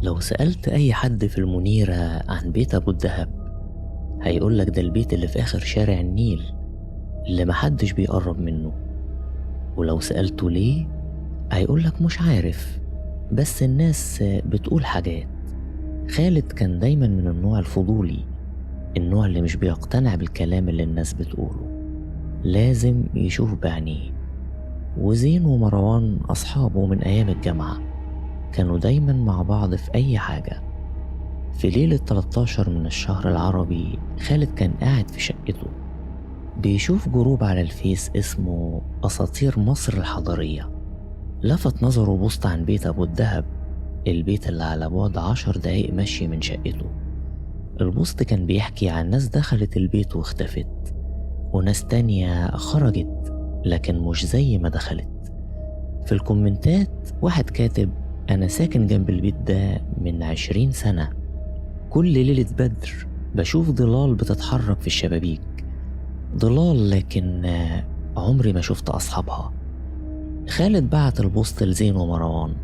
لو سألت أي حد في المنيرة عن بيت أبو الدهب هيقولك ده البيت اللي في آخر شارع النيل اللي محدش بيقرب منه. ولو سألته ليه هيقولك مش عارف، بس الناس بتقول حاجات. خالد كان دايما من النوع الفضولي، النوع اللي مش بيقتنع بالكلام اللي الناس بتقوله، لازم يشوف بعينيه. وزين ومروان أصحابه من أيام الجامعة، كانوا دايما مع بعض في أي حاجة. في ليلة 13 من الشهر العربي خالد كان قاعد في شقته بيشوف جروب على الفيس اسمه أساطير مصر الحضرية. لفت نظره بوست عن بيت أبو الدهب، البيت اللي على بعد 10 دقايق مشي من شقته. البوست كان بيحكي عن ناس دخلت البيت واختفت، وناس تانية خرجت لكن مش زي ما دخلت. في الكومنتات واحد كاتب: أنا ساكن جنب البيت ده من 20 سنة، كل ليلة بدر بشوف ضلال بتتحرك في الشبابيك، ضلال لكن عمري ما شفت أصحابها. خالد بعت البوست لزين ومروان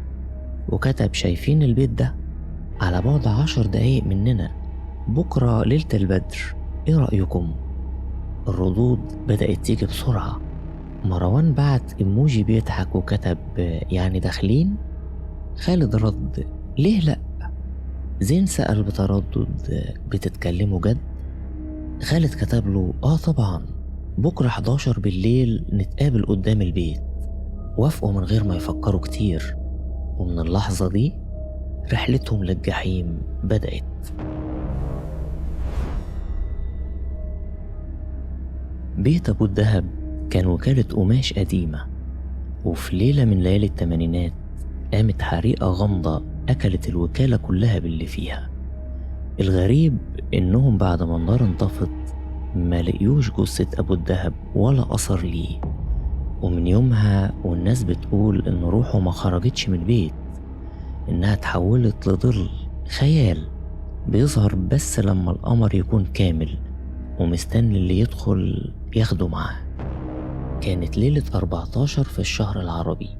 وكتب: شايفين البيت ده على بعد 10 دقايق مننا، بكرة ليلة البدر، ايه رأيكم؟ الردود بدأت تيجي بسرعة. مروان بعت ايموجي بيضحك وكتب: يعني داخلين؟ خالد رد: ليه لأ؟ زين سأل بتردد: بتتكلموا جد؟ خالد كتب له: طبعا، بكرة 11 بالليل نتقابل قدام البيت. وافقوا من غير ما يفكروا كتير، ومن اللحظة دي رحلتهم للجحيم بدأت. بيت أبو الدهب كان وكالة قماش قديمة، وفي ليلة من ليالي التمانينات قامت حريقة غامضة أكلت الوكالة كلها باللي فيها. الغريب إنهم بعد ما النار انطفت ما لقيوش جثة أبو الدهب ولا أثر ليه، ومن يومها والناس بتقول إن روحه ما خرجتش من البيت، إنها اتحولت لظل خيال بيظهر بس لما القمر يكون كامل ومستني اللي يدخل ياخده معاه. كانت ليلة 14 في الشهر العربي،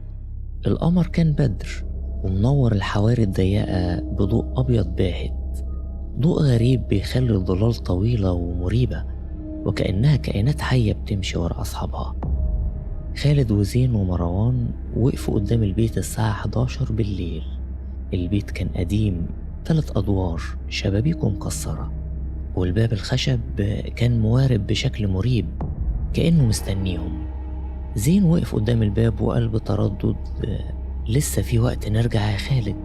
القمر كان بدر ومنور الحواري الضيقة بضوء أبيض باهت، ضوء غريب بيخلي الظلال طويلة ومريبة وكأنها كائنات حية بتمشي ورا أصحابها. خالد وزين ومروان وقفوا قدام البيت الساعة 11 بالليل. البيت كان قديم، 3 أدوار، شبابيكه مكسرة، والباب الخشب كان موارب بشكل مريب كأنه مستنيهم. زين وقف قدام الباب وقال بتردد: لسه في وقت نرجع يا خالد.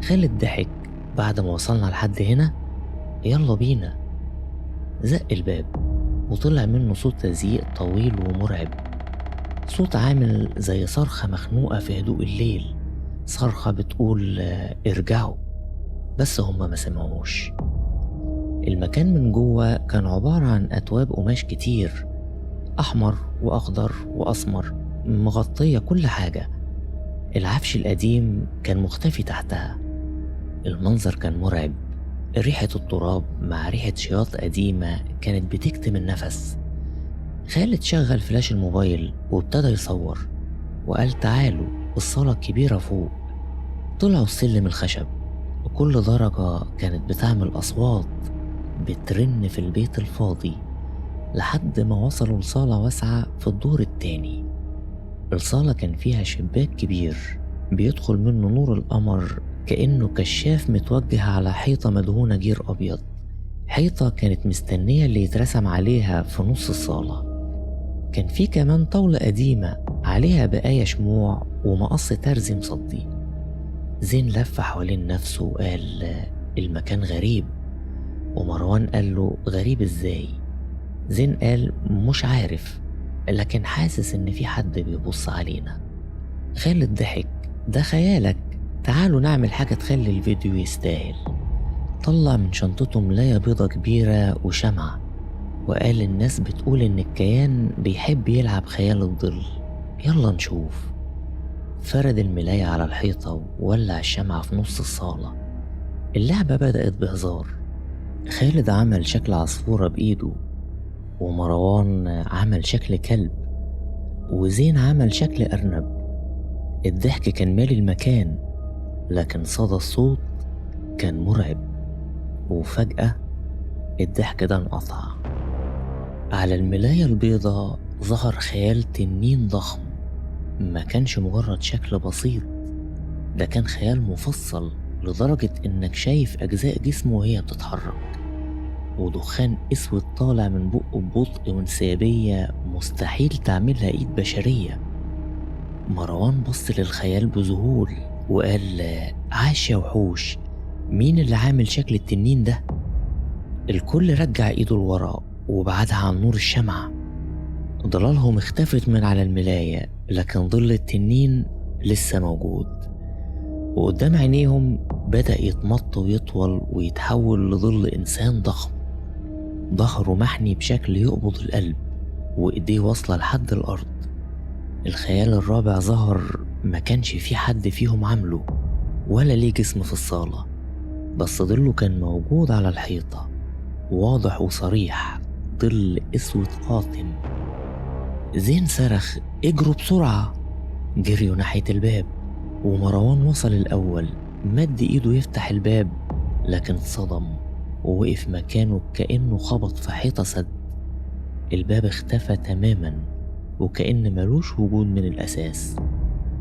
خالد ضحك: بعد ما وصلنا لحد هنا يلا بينا. زق الباب وطلع منه صوت تزييق طويل ومرعب، صوت عامل زي صرخة مخنوقة في هدوء الليل، صرخة بتقول ارجعوا، بس هما ما سمعوش. المكان من جوه كان عبارة عن أتواب قماش كتير، أحمر وأخضر وأسمر، مغطية كل حاجة. العفش القديم كان مختفي تحتها. المنظر كان مرعب، ريحة التراب مع ريحة شياط قديمة كانت بتكتم النفس. خالد شغل فلاش الموبايل وابتدى يصور وقال: تعالوا الصالة الكبيرة فوق. طلعوا السلم الخشب وكل درجة كانت بتعمل أصوات بترن في البيت الفاضي لحد ما وصلوا لصالة واسعة في الدور التاني. الصالة كان فيها شباك كبير بيدخل منه نور القمر كأنه كشاف متوجه على حيطة مدهونة جير أبيض، حيطة كانت مستنية اللي يترسم عليها في نص الصالة. كان في كمان طاولة قديمة عليها بقايا شموع ومقص ترز مصدي. زين لف حوالين نفسه وقال: المكان غريب. ومروان قال له: غريب ازاي؟ زين قال: مش عارف، لكن حاسس ان في حد بيبص علينا. خالد ضحك: ده خيالك، تعالوا نعمل حاجة تخلي الفيديو يستاهل. طلع من شنطته ملاية بيضة كبيرة وشمعة وقال: الناس بتقول ان الكيان بيحب يلعب خيال الظل، يلا نشوف. فرد الملاية على الحيطة وولع الشمعة في نص الصالة. اللعبة بدأت بهزار، خالد عمل شكل عصفورة بإيده، ومروان عمل شكل كلب، وزين عمل شكل أرنب. الضحك كان مالي المكان، لكن صدى الصوت كان مرعب، وفجأة الضحك ده انقطع. على الملاية البيضاء ظهر خيال تنين ضخم، ما كانش مجرد شكل بسيط، ده كان خيال مفصل لدرجة إنك شايف أجزاء جسمه وهي بتتحرك، ودخان أسود طالع من بقه ببطء وانسيابية مستحيل تعملها إيد بشرية. مروان بص للخيال بذهول وقال: عاش يا وحوش، مين اللي عامل شكل التنين ده؟ الكل رجع إيده لورا وبعدها عن نور الشمعة. ضلالهم اختفت من على الملاية، لكن ظل التنين لسه موجود، وقدام عينيهم بدأ يتمط ويطول ويتحول لظل إنسان ضخم، ظهره محني بشكل يقبض القلب وإيديه واصلة لحد الأرض. الخيال الرابع ظهر ما كانش فيه حد فيهم عامله ولا ليه جسم في الصالة، بس ظله كان موجود على الحيطة، واضح وصريح، ظل أسود قاتم. زين صرخ: اجروا بسرعة! جريوا ناحية الباب، ومروان وصل الأول، مد إيده يفتح الباب لكن اتصدم ووقف مكانه كأنه خبط في حيطة سد. الباب اختفى تماما وكأن ملوش وجود من الأساس،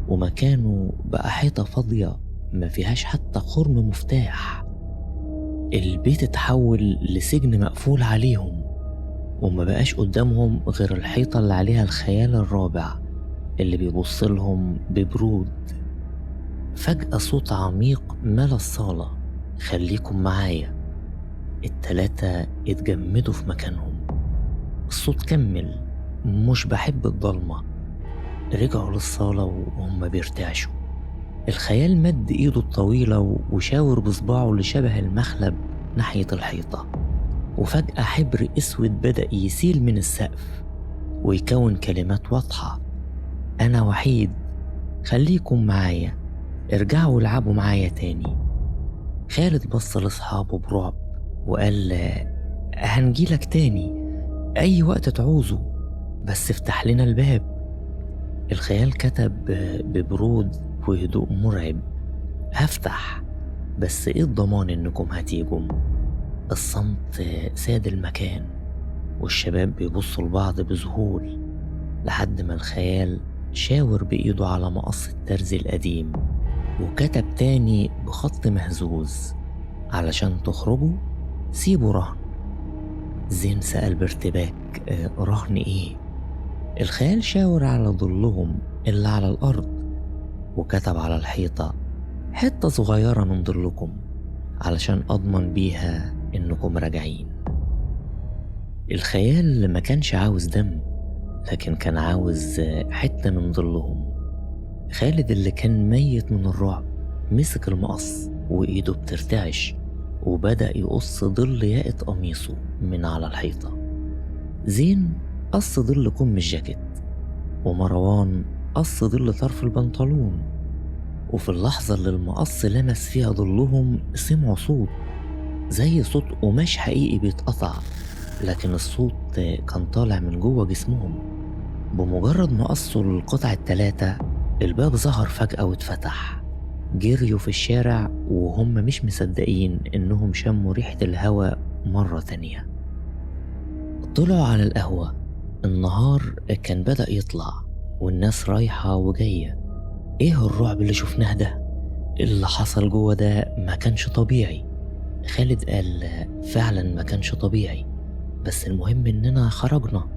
ومكانه بقى حيطة فاضية ما فيهاش حتى خرم مفتاح. البيت اتحول لسجن مقفول عليهم، وما بقاش قدامهم غير الحيطة اللي عليها الخيال الرابع اللي بيبص لهم ببرود. فجأة صوت عميق ملا الصالة: خليكم معايا. التلاتة اتجمدوا في مكانهم. الصوت كمل: مش بحب الضلمة. رجعوا للصالة وهم بيرتعشوا. الخيال مد ايده الطويلة وشاور بصباعه اللي شبه المخلب ناحية الحيطة، وفجأة حبر اسود بدأ يسيل من السقف ويكون كلمات واضحة: أنا وحيد، خليكم معايا، ارجعوا العبوا معايا تاني. خالد بص لأصحابه برعب وقال: هنجيلك تاني أي وقت تعوزه، بس افتح لنا الباب. الخيال كتب ببرود وهدوء مرعب: هفتح، بس ايه الضمان انكم هتيجوا؟ الصمت ساد المكان، والشباب بيبصوا لبعض بذهول، لحد ما الخيال شاور بإيده على مقص الترز القديم وكتب تاني بخط مهزوز: علشان تخرجوا سيبوا رهن. زين سأل بارتباك: رهن ايه؟ الخيال شاور على ظلهم اللي على الأرض وكتب على الحيطة: حتة صغيرة من ظلكم علشان أضمن بيها إنكم راجعين. الخيال ما كانش عاوز دم، لكن كان عاوز حتة من ظلهم. خالد اللي كان ميت من الرعب مسك المقص وإيده بترتعش وبدأ يقص ظل ياقة قميصه من على الحيطة. زين قص ظل كم الجاكيت، ومروان قص ظل طرف البنطلون. وفي اللحظة اللي المقص لمس فيها ظلهم سمعوا صوت زي صوت قماش حقيقي بيتقطع، لكن الصوت كان طالع من جوه جسمهم. بمجرد ما قصوا القطع التلاتة الباب ظهر فجأة واتفتح. جريوا في الشارع وهم مش مصدقين انهم شموا ريحة الهواء مرة تانية. طلعوا على القهوة. النهار كان بدأ يطلع والناس رايحة وجاية. ايه الرعب اللي شفناه ده؟ اللي حصل جوه ده ما كانش طبيعي. خالد قال: فعلا ما كانش طبيعي، بس المهم اننا خرجنا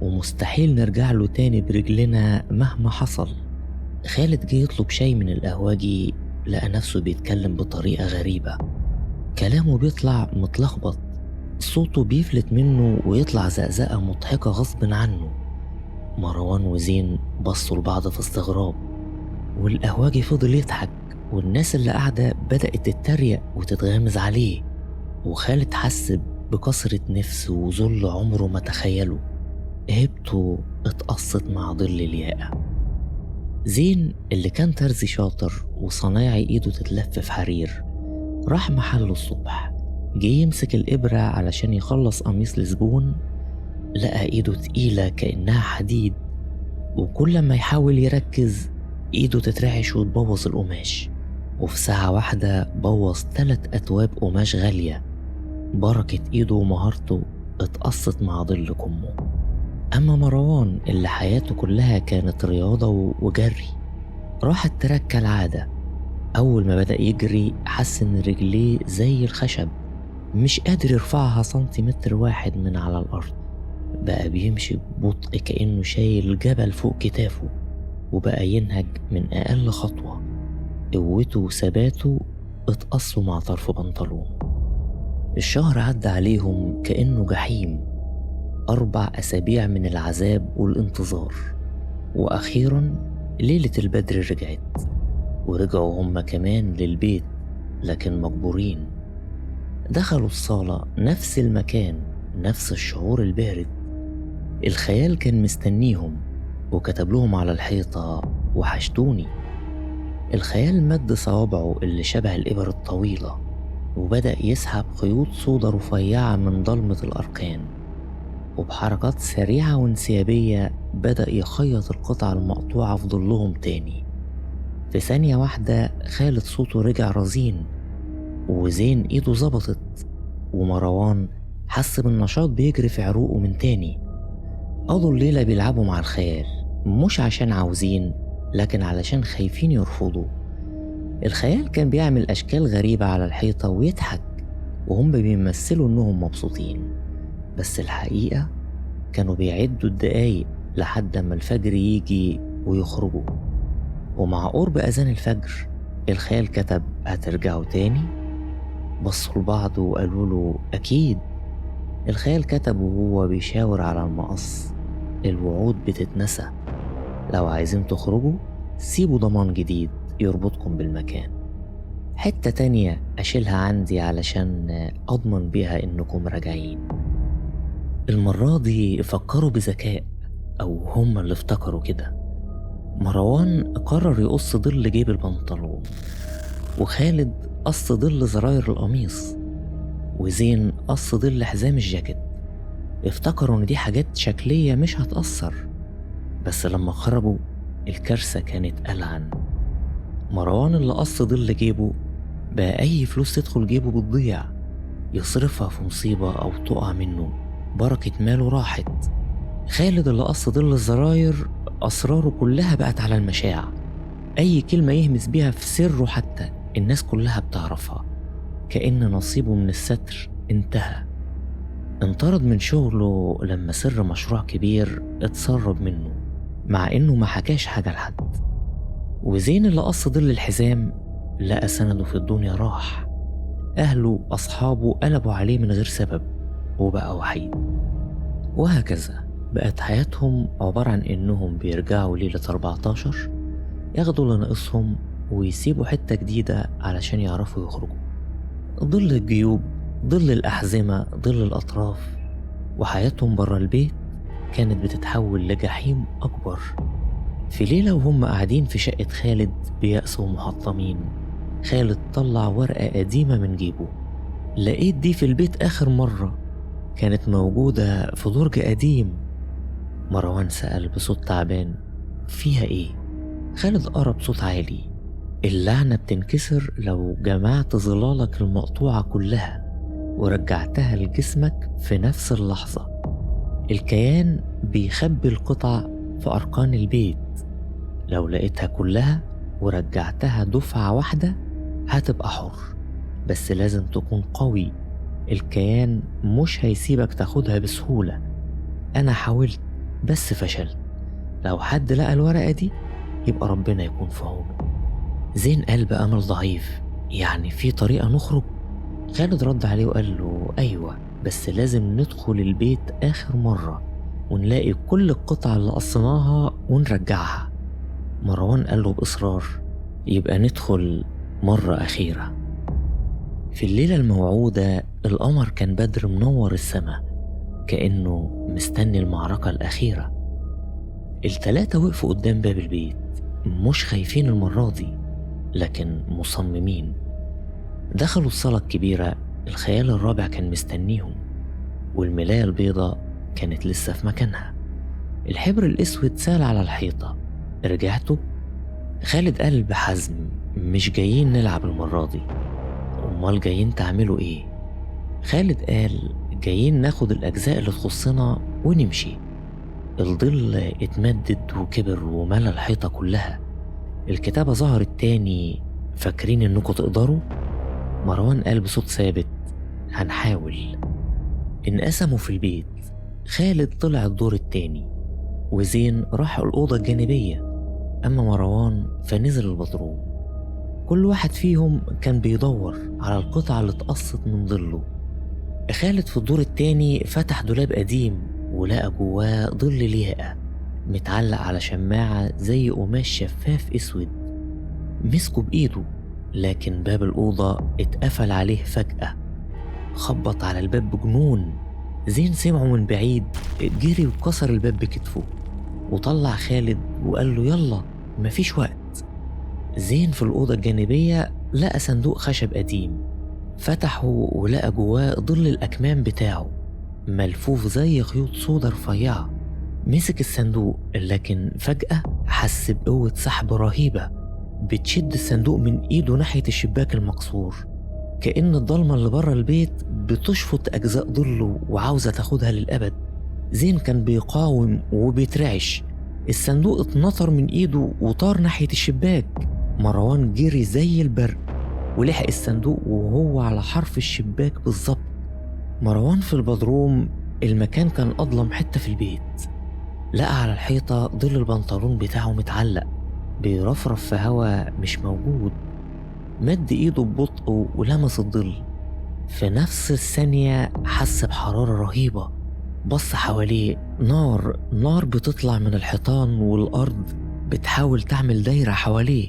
ومستحيل نرجع له تاني برجلنا مهما حصل. خالد جه يطلب شاي من القهوجي، لقى نفسه بيتكلم بطريقة غريبة، كلامه بيطلع متلخبط، صوته بيفلت منه ويطلع زقزقة مضحكة غصب عنه. مروان وزين بصوا لبعض في استغراب، والقهوجي فضل يضحك، والناس اللي قاعدة بدأت تتريق وتتغامز عليه. وخالد حس بكسرة نفس وذل عمره ما تخيله. هيبته اتقصت مع ظل الياقة. زين اللي كان ترزي شاطر وصنايعي ايده تتلف في حرير راح محله الصبح. جه يمسك الإبرة علشان يخلص قميص لزبون، لقى ايده تقيلة كأنها حديد، وكل ما يحاول يركز ايده تترعش وتبوظ القماش. وفي ساعة واحدة بوظ 3 أتواب قماش غالية. بركة إيده ومهارته اتقصت مع ظل كمه. أما مروان اللي حياته كلها كانت رياضة وجري، راح التراك كالعادة. أول ما بدأ يجري حس إن رجليه زي الخشب، مش قادر يرفعها سنتيمتر واحد من على الأرض. بقى بيمشي ببطء كأنه شايل جبل فوق كتافه، وبقى ينهج من أقل خطوة. قوته وثباته اتقصوا مع طرف بنطلونه. الشهر عدى عليهم كأنه جحيم، 4 أسابيع من العذاب والانتظار. وأخيرا ليلة البدر رجعت، ورجعوا هم كمان للبيت لكن مجبورين. دخلوا الصالة، نفس المكان، نفس الشعور البارد. الخيال كان مستنيهم وكتب لهم على الحيطة: وحشتوني. الخيال مد صوابعه اللي شبه الإبر الطويلة وبدأ يسحب خيوط سودا رفيعة من ضلمة الأركان، وبحركات سريعة وانسيابية بدأ يخيط القطع المقطوعة في ظلهم تاني. في ثانية واحدة خالد صوته رجع رزين، وزين ايده ظبطت، ومروان حس بالنشاط بيجري في عروقه من تاني. قضوا الليلة بيلعبوا مع الخيال، مش عشان عاوزين لكن علشان خايفين يرفضوا. الخيال كان بيعمل أشكال غريبة على الحيطة ويضحك وهم بيمثلوا إنهم مبسوطين، بس الحقيقة كانوا بيعدوا الدقايق لحد ما الفجر يجي ويخرجوا. ومع قرب أذان الفجر الخيال كتب: هترجعوا تاني؟ بصوا لبعض وقالوا له: أكيد. الخيال كتب وهو بيشاور على المقص: الوعود بتتنسى، لو عايزين تخرجوا سيبوا ضمان جديد يربطكم بالمكان، حتة تانية أشيلها عندي علشان أضمن بيها إنكم راجعين. المرة دي فكروا بذكاء، أو هم اللي افتكروا كده. مروان قرر يقص ظل جيب البنطلون، وخالد قص ظل زراير القميص، وزين قص ظل حزام الجاكيت. افتكروا ان دي حاجات شكلية مش هتأثر، بس لما خرجوا الكارثة كانت ألعن. مروان اللي قص ظل جيبه بقى أي فلوس تدخل جيبه بتضيع، يصرفها في مصيبة أو تقع منه، بركة ماله راحت. خالد اللي قص ظل الزراير أسراره كلها بقت على المشاع، أي كلمة يهمس بيها في سره حتى الناس كلها بتعرفها، كأن نصيبه من الستر انتهى. انطرد من شغله لما سر مشروع كبير اتسرب منه، مع انه ما حكاش حاجة لحد. وزين اللي قص ظل الحزام لقى سنده في الدنيا راح، اهله اصحابه قلبوا عليه من غير سبب وبقى وحيد. وهكذا بقت حياتهم عبارة عن انهم بيرجعوا ليلة 14 ياخدوا اللي ناقصهم ويسيبوا حتة جديدة علشان يعرفوا يخرجوا. ظل الجيوب، ظل الأحزمة، ظل الأطراف، وحياتهم برا البيت كانت بتتحول لجحيم أكبر. في ليلة وهم قاعدين في شقة خالد بيأسوا ومحطمين، خالد طلع ورقة قديمة من جيبه: لقيت دي في البيت آخر مرة، كانت موجودة في درج قديم. مروان سأل بصوت تعبان: فيها إيه؟ خالد قرأ بصوت عالي: اللعنة بتنكسر لو جمعت ظلالك المقطوعة كلها ورجعتها لجسمك في نفس اللحظة. الكيان بيخبي القطع في أركان البيت، لو لقيتها كلها ورجعتها دفعة واحدة هتبقى حر، بس لازم تكون قوي. الكيان مش هيسيبك تاخدها بسهولة. أنا حاولت بس فشلت، لو حد لقى الورقة دي يبقى ربنا يكون في عونه. زين قلب أمل ضعيف: يعني في طريقة نخرج؟ خالد رد عليه وقال له: أيوة، بس لازم ندخل البيت آخر مرة ونلاقي كل القطع اللي قصناها ونرجعها. مروان قال له بإصرار: يبقى ندخل مرة أخيرة. في الليلة الموعودة القمر كان بدر منور السماء كأنه مستني المعركة الأخيرة. ال3 وقفوا قدام باب البيت، مش خايفين المرة دي لكن مصممين. دخلوا الصالة الكبيرة، الخيال الرابع كان مستنيهم، والملاية البيضاء كانت لسه في مكانها. الحبر الأسود سال على الحيطة. رجعتوا؟ خالد قال بحزم: مش جايين نلعب المرة دي. أمال جايين تعملوا إيه؟ خالد قال: جايين ناخد الأجزاء اللي تخصنا ونمشي. الظل اتمدد وكبر وملى الحيطة كلها. الكتابة ظهرت تاني: فاكرين إنكم تقدروا؟ مروان قال بصوت ثابت: هنحاول. انقسموا في البيت. خالد طلع الدور التاني، وزين راح الأوضة الجانبية، أما مروان فنزل البدروم. كل واحد فيهم كان بيدور على القطعة اللي اتقصت من ظله. خالد في الدور التاني فتح دولاب قديم ولقى جواه ظل لياقة متعلق على شماعة زي قماش شفاف اسود. مسكه بإيده، لكن باب الأوضة اتقفل عليه فجأة. خبط على الباب بجنون. زين سمعه من بعيد، جري وكسر الباب بكتفه وطلع خالد وقال له: يلا مفيش وقت. زين في الأوضة الجانبية لقى صندوق خشب قديم، فتحه ولقى جواه ظل الأكمام بتاعه ملفوف زي خيوط سودا رفيعة. مسك الصندوق، لكن فجأة حس بقوة سحب رهيبة بتشد الصندوق من إيده ناحية الشباك المكسور، كأن الضلمة اللي بره البيت بتشفط أجزاء ظله وعاوزة تاخدها للأبد. زين كان بيقاوم وبيترعش. الصندوق اتنطر من إيده وطار ناحية الشباك. مروان جري زي البرق ولحق الصندوق وهو على حرف الشباك بالظبط. مروان في البدروم، المكان كان أظلم حتة في البيت. لقى على الحيطة ظل البنطلون بتاعه متعلق بيرفرف في هوا مش موجود. مد ايده ببطء ولمس الظل. في نفس الثانية حس بحرارة رهيبة. بص حواليه، نار بتطلع من الحيطان والأرض بتحاول تعمل دايرة حواليه.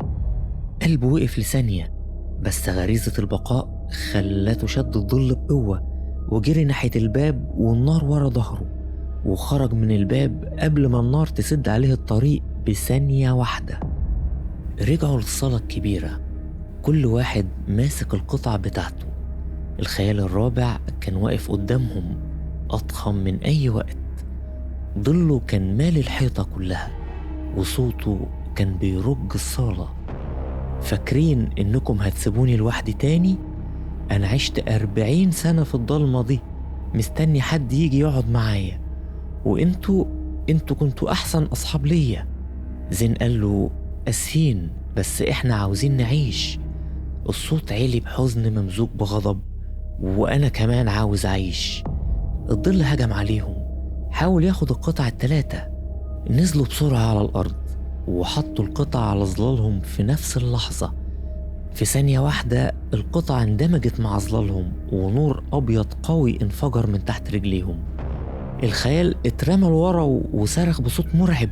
قلبه وقف لثانية، بس غريزة البقاء خلته شد الظل بقوة وجري ناحية الباب والنار ورا ظهره، وخرج من الباب قبل ما النار تسد عليه الطريق بثانية واحدة. رجعوا للصالة الكبيرة، كل واحد ماسك القطعة بتاعته. الخيال الرابع كان واقف قدامهم أضخم من أي وقت. ظله كان مالي الحيطة كلها، وصوته كان بيرج الصالة: فاكرين إنكم هتسيبوني لوحدي تاني؟ أنا عشت 40 سنة في الضلمة دي مستني حد يجي يقعد معايا، وإنتوا كنتوا أحسن أصحاب ليا. زين قال له: أسفين، بس إحنا عاوزين نعيش. الصوت عالي بحزن ممزوج بغضب: وأنا كمان عاوز أعيش. الظل هجم عليهم، حاول ياخد القطع التلاتة. نزلوا بسرعة على الأرض وحطوا القطع على ظلالهم في نفس اللحظة. في ثانية واحدة القطع اندمجت مع ظلالهم، ونور أبيض قوي انفجر من تحت رجليهم. الخيال اترمى لورا وصرخ بصوت مرعب.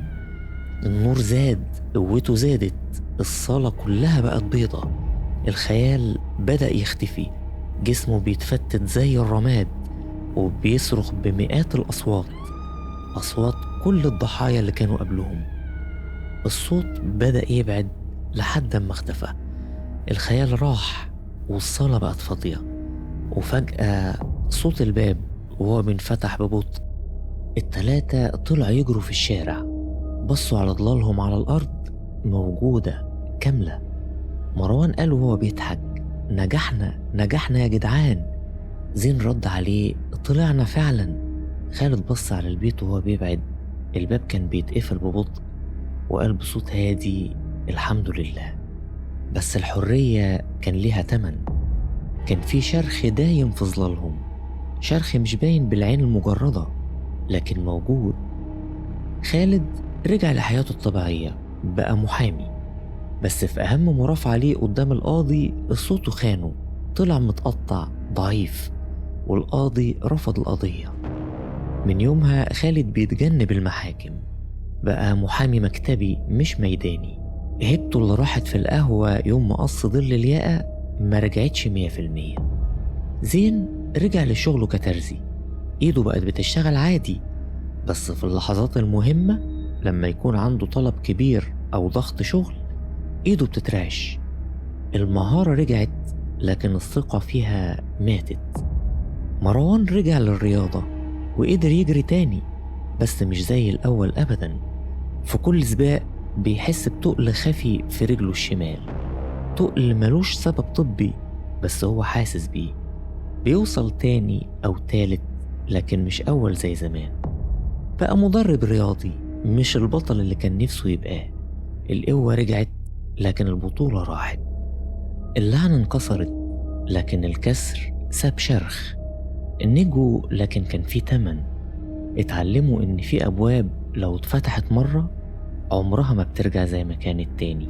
النور زاد، قوته زادت، الصالة كلها بقت بيضة. الخيال بدأ يختفي، جسمه بيتفتت زي الرماد وبيصرخ بمئات الأصوات، أصوات كل الضحايا اللي كانوا قبلهم. الصوت بدأ يبعد لحد ما اختفى. الخيال راح والصالة بقت فاضية، وفجأة صوت الباب وهو بينفتح ببطء. التلاتة طلعوا يجروا في الشارع، بصوا على ضلالهم على الأرض موجودة كاملة. مروان قال وهو بيضحك: نجحنا يا جدعان. زين رد عليه: طلعنا فعلا. خالد بص على البيت وهو بيبعد، الباب كان بيتقفل ببطء، وقال بصوت هادي: الحمد لله. بس الحرية كان ليها تمن. كان في شرخ دايم في ظلالهم، شرخ مش باين بالعين المجردة لكن موجود. خالد رجع لحياته الطبيعية، بقى محامي، بس في أهم مرافعة ليه قدام القاضي صوته خانه، طلع متقطع ضعيف، والقاضي رفض القضية. من يومها خالد بيتجنب المحاكم، بقى محامي مكتبي مش ميداني. هيبته اللي راحت في القهوة يوم ما قص ظل الياقة ما رجعتش 100%. زين رجع لشغله كترزي، ايده بقت بتشتغل عادي، بس في اللحظات المهمة لما يكون عنده طلب كبير أو ضغط شغل ايده بتترعش. المهارة رجعت لكن الثقة فيها ماتت. مروان رجع للرياضة وقدر يجري تاني، بس مش زي الأول أبدا. في كل سباق بيحس بتقل خفي في رجله الشمال، تقل ملوش سبب طبي بس هو حاسس بيه. بيوصل تاني أو تالت لكن مش أول زي زمان. بقى مدرب رياضي مش البطل اللي كان نفسه يبقاه. القوة رجعت لكن البطولة راحت. اللعنة انكسرت لكن الكسر ساب شرخ. النجو لكن كان فيه تمن. اتعلموا إن في أبواب لو اتفتحت مرة عمرها ما بترجع زي ما كانت تاني،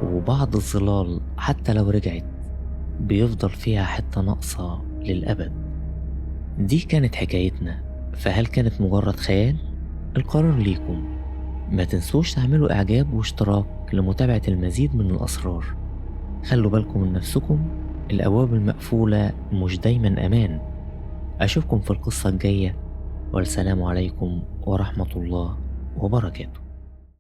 وبعض الظلال حتى لو رجعت بيفضل فيها حتة ناقصة للأبد. دي كانت حكايتنا، فهل كانت مجرد خيال؟ القرار ليكم. ما تنسوش تعملوا إعجاب واشتراك لمتابعة المزيد من الأسرار. خلوا بالكم من نفسكم، الأبواب المقفولة مش دايما أمان. أشوفكم في القصة الجاية، والسلام عليكم ورحمة الله وبركاته.